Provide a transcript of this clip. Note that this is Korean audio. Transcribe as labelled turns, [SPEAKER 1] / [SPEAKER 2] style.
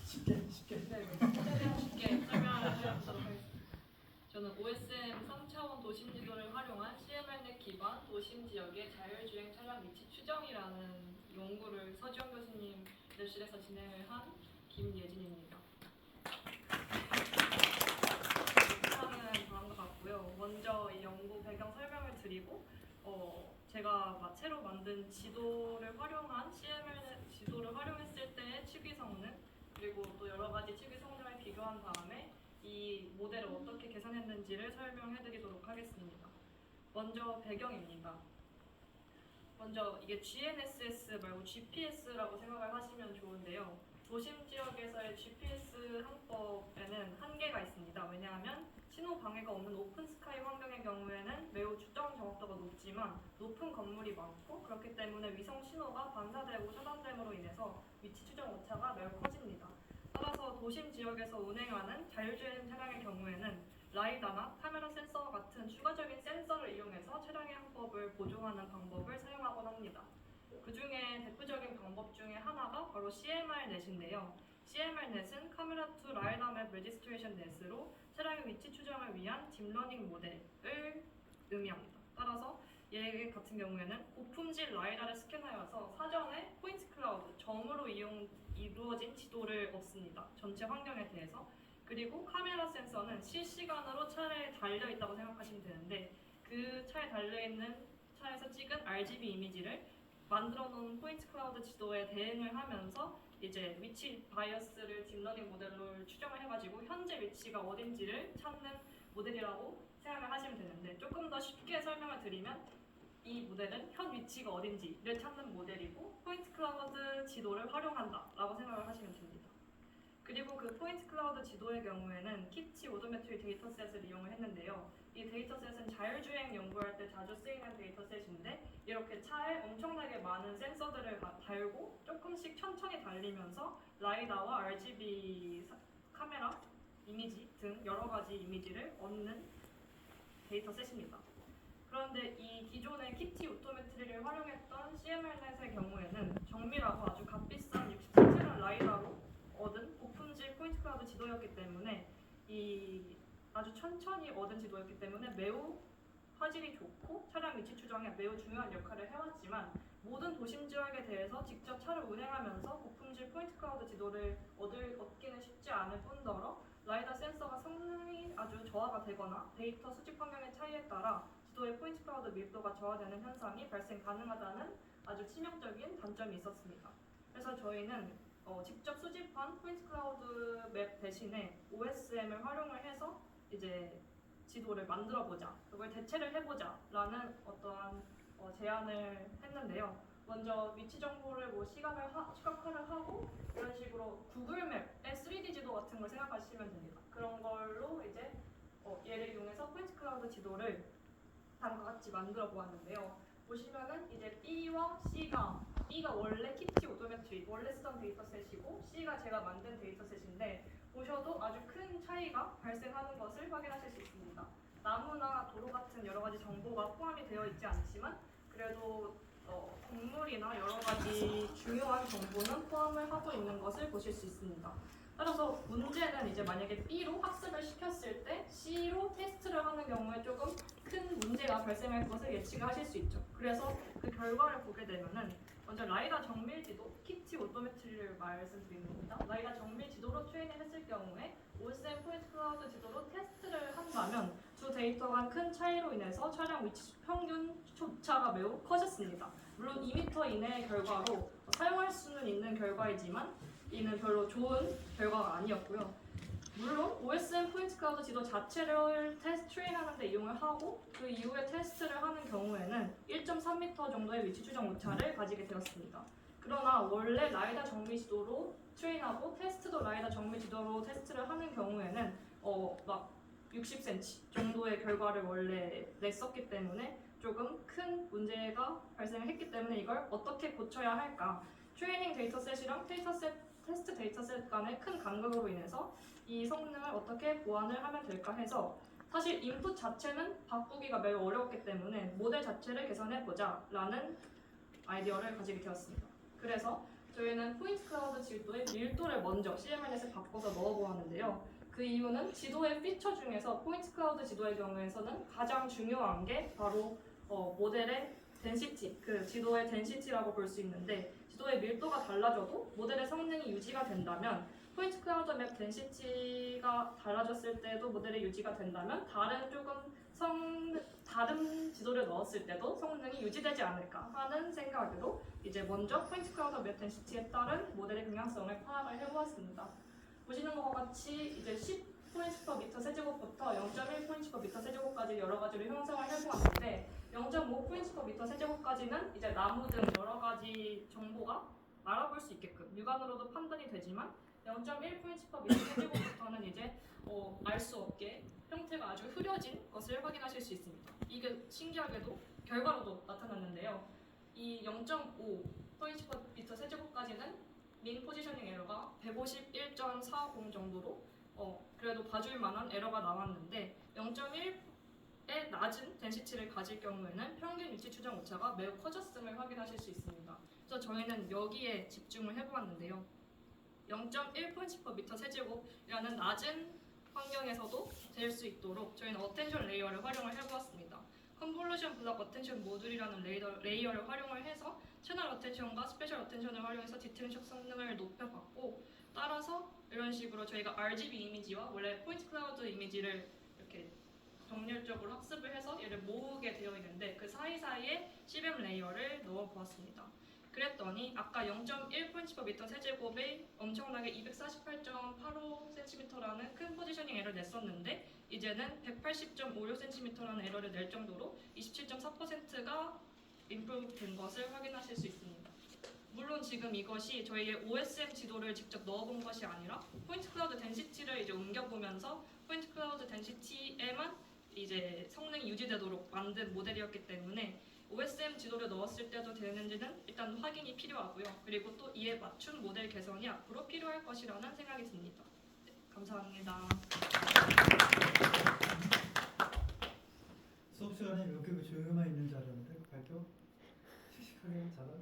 [SPEAKER 1] 쉽게.
[SPEAKER 2] 네, 최대한 쉽게 설명을 해드리도록 하겠습니다. 저는 OSM 3차원 도심 지도를 활용한 CMLNet 기반 도심 지역의 자율주행 차량 위치 추정이라는 연구를 서지영 교수님 랩실에서 진행을 한 김예진입니다. 시간은 다음과 같고요. 먼저 이 연구 배경 설명을 드리고 제가 새로 만든 지도를 활용한 CMLNet 지도를 활용했을 때의 특이 성능 그리고 또 여러 가지 특이 성능을 비교한 다음에 이 모델을 어떻게 계산했는지를 설명해드리도록 하겠습니다. 먼저 배경입니다. 먼저 이게 GNSS 말고 GPS라고 생각을 하시면 좋은데요. 도심 지역에서의 GPS 항법에는 한계가 있습니다. 왜냐하면 신호 방해가 없는 오픈 스카이 환경의 경우에는 매우 추정 정확도가 높지만 높은 건물이 많고 그렇기 때문에 위성 신호가 반사되고 차단됨으로 인해서 위치 추정 오차가 매우 커집니다. 따라서 도심 지역에서 운행하는 자율주행 차량의 경우에는 라이다나 카메라 센서와 같은 추가적인 센서를 이용해서 차량의 항법을 보정하는 방법을 사용하곤 합니다. 그 중에 대표적인 방법 중에 하나가 바로 CMRNet인데요. CMRNet은 카메라 투 라이다 맵 레지스트레이션 넷으로 차량의 위치 추정을 위한 딥러닝 모델을 의미합니다. 따라서 얘 같은 경우에는 고품질 라이다를 스캔하여서 사전에 포인트 클라우드, 점으로 이루어진 지도를 얻습니다. 전체 환경에 대해서. 그리고 카메라 센서는 실시간으로 차량에 달려있다고 생각하시면 되는데 그 차에 달려있는 차에서 찍은 RGB 이미지를 만들어 놓은 포인트 클라우드 지도에 대응을 하면서 이제 위치 바이어스를 딥러닝 모델로 추정을 해가지고 현재 위치가 어딘지를 찾는 모델이라고 생각을 하시면 되는데 조금 더 쉽게 설명을 드리면 이 모델은 현 위치가 어딘지를 찾는 모델이고 포인트 클라우드 지도를 활용한다라고 생각을 하시면 됩니다. 그리고 그 포인트 클라우드 지도의 경우에는 키티 오도메트리 데이터셋을 이용을 했는데요. 이 데이터셋은 자율주행 연구할 때 자주 쓰이는 데이터셋인데 이렇게 차에 엄청나게 많은 센서들을 달고 조금씩 천천히 달리면서 라이다와 RGB 카메라, 이미지 등 여러 가지 이미지를 얻는 데이터셋입니다. 그런데 이 기존의 키티 오토메트리를 활용했던 CMRNet의 경우에는 정밀하고 아주 값비싼 67채널 라이다로 얻은 고품질 포인트 클라우드 지도였기 때문에 이 아주 천천히 얻은 지도였기 때문에 매우 화질이 좋고 차량 위치 추정에 매우 중요한 역할을 해왔지만 모든 도심 지역에 대해서 직접 차를 운행하면서 고품질 포인트 클라우드 지도를 얻기는 쉽지 않을 뿐더러 라이다 센서가 성능이 아주 저하가 되거나 데이터 수집 환경의 차이에 따라 지도의 포인트 클라우드 밀도가 저하되는 현상이 발생 가능하다는 아주 치명적인 단점이 있었습니다. 그래서 저희는 직접 수집한 포인트 클라우드 맵 대신에 OSM을 활용을 해서 이제 지도를 만들어보자, 그걸 대체를 해보자라는 어떠한 제안을 했는데요. 먼저 위치 정보를 시각화를 하고 이런 식으로 구글 맵의 3D 지도 같은 걸 생각하시면 됩니다. 그런 걸로 이제 얘를 이용해서 포인트 클라우드 지도를 다음과 같이 만들어 보았는데요. 보시면은 이제 B와 B가 원래 키티 오토메트리 원래 쓰던 데이터셋이고 C가 제가 만든 데이터셋인데 보셔도 아주 큰 차이가 발생하는 것을 확인하실 수 있습니다. 나무나 도로 같은 여러 가지 정보가 포함이 되어 있지 않지만 그래도 건물이나 여러 가지 중요한 정보는 포함을 하고 있는 것을 보실 수 있습니다. 따라서 문제는 이제 만약에 B로 학습을 시켰을 때 C로 테스트를 하는 경우에 조금 큰 문제가 발생할 것을 예측하실 수 있죠. 그래서 그 결과를 보게 되면은 먼저 라이다 정밀 지도, 키티 오토메트리를 말씀드리는 겁니다. 라이다 정밀 지도로 트레이닝 했을 경우에 OSM 포인트 클라우드 지도로 테스트를 한다면 두 데이터 간 큰 차이로 인해서 차량 위치 평균 격차가 매우 커졌습니다. 물론 2m 이내의 결과로 사용할 수는 있는 결과이지만 이는 별로 좋은 결과가 아니었고요. 물론 OSM 포인트 클라우드 지도 자체를 트레인하는 데 이용을 하고 그 이후에 테스트를 하는 경우에는 1.3m 정도의 위치 추정 오차를 가지게 되었습니다. 그러나 원래 라이다 정밀 지도로 트레인하고 테스트도 라이다 정밀 지도로 테스트를 하는 경우에는 막 60cm 정도의 결과를 원래 냈었기 때문에 조금 큰 문제가 발생했기 때문에 이걸 어떻게 고쳐야 할까? 트레이닝 데이터셋이랑 테스트 데이터셋 간의 큰 간극으로 인해서 이 성능을 어떻게 보완을 하면 될까 해서 사실 인풋 자체는 바꾸기가 매우 어려웠기 때문에 모델 자체를 개선해보자 라는 아이디어를 가지게 되었습니다. 그래서 저희는 포인트 클라우드 지도의 밀도를 먼저 CMLNet에 바꿔서 넣어보았는데요. 그 이유는 지도의 피처 중에서 포인트 클라우드 지도의 경우에서는 가장 중요한 게 바로 모델의 덴시티, 그 지도의 덴시티라고 볼 수 있는데 지도의 밀도가 달라져도 모델의 성능이 유지가 된다면 포인트 클라우드 맵 덴시티가 달라졌을 때도 모델이 유지가 된다면 다른 지도를 넣었을 때도 성능이 유지되지 않을까 하는 생각으로 이제 먼저 포인트 클라우드 맵 덴시티에 따른 모델의 경향성을 파악을 해보았습니다. 보시는 것과 같이 이제 10포인트/미터 세제곱부터 0.1포인트/미터 세제곱까지 여러 가지로 형성을 해보았는데 0.5포인트/미터 세제곱까지는 이제 나무 등 여러 가지 정보가 알아볼 수 있게끔 육안으로도 판단이 되지만 0.1포인트/미터 세제곱부터는 이제 알 수 없게 형태가 아주 흐려진 것을 확인하실 수 있습니다. 이게 신기하게도 결과로도 나타났는데요. 이 0.5포인트/미터 세제곱까지는 민 포지셔닝 에러가 151.40 정도로 그래도 봐줄 만한 에러가 나왔는데 0.1의 낮은 덴시티를 가질 경우에는 평균 위치 추정 오차가 매우 커졌음을 확인하실 수 있습니다. 그래서 저희는 여기에 집중을 해보았는데요. 0.1포인트/미터 세제곱이라는 낮은 환경에서도 될 수 있도록 저희는 어텐션 레이어를 활용을 해보았습니다. 컨볼루션 블록 어텐션 모듈이라는 레이어를 활용을 해서 채널 어텐션과 스페셜 어텐션을 활용해서 디테일링 성능을 높여봤고 따라서 이런 식으로 저희가 RGB 이미지와 원래 포인트 클라우드 이미지를 이렇게 정렬적으로 학습을 해서 얘를 모으게 되어 있는데 그 사이사이에 CBM 레이어를 넣어보았습니다. 그랬더니 아까 0.1포인트/미터 세제곱에 엄청나게 248.85cm라는 큰 포지셔닝 에러를 냈었는데 이제는 180.56cm라는 에러를 낼 정도로 27.4%가 임프루브 된 것을 확인하실 수 있습니다. 물론 지금 이것이 저희의 OSM 지도를 직접 넣어본 것이 아니라 포인트 클라우드 덴시티를 이제 옮겨보면서 포인트 클라우드 덴시티에만 이제 성능이 유지되도록 만든 모델이었기 때문에 OSM 지도를 넣었을 때도 되는지는 일단 확인이 필요하고요. 그리고 또 이에 맞춘 모델 개선이 앞으로 필요할 것이라는 생각이 듭니다. 네, 감사합니다.
[SPEAKER 1] 수업 시간에 이렇게 조용히만 있는 줄 알았는데 발표 씩씩하게 잘하네.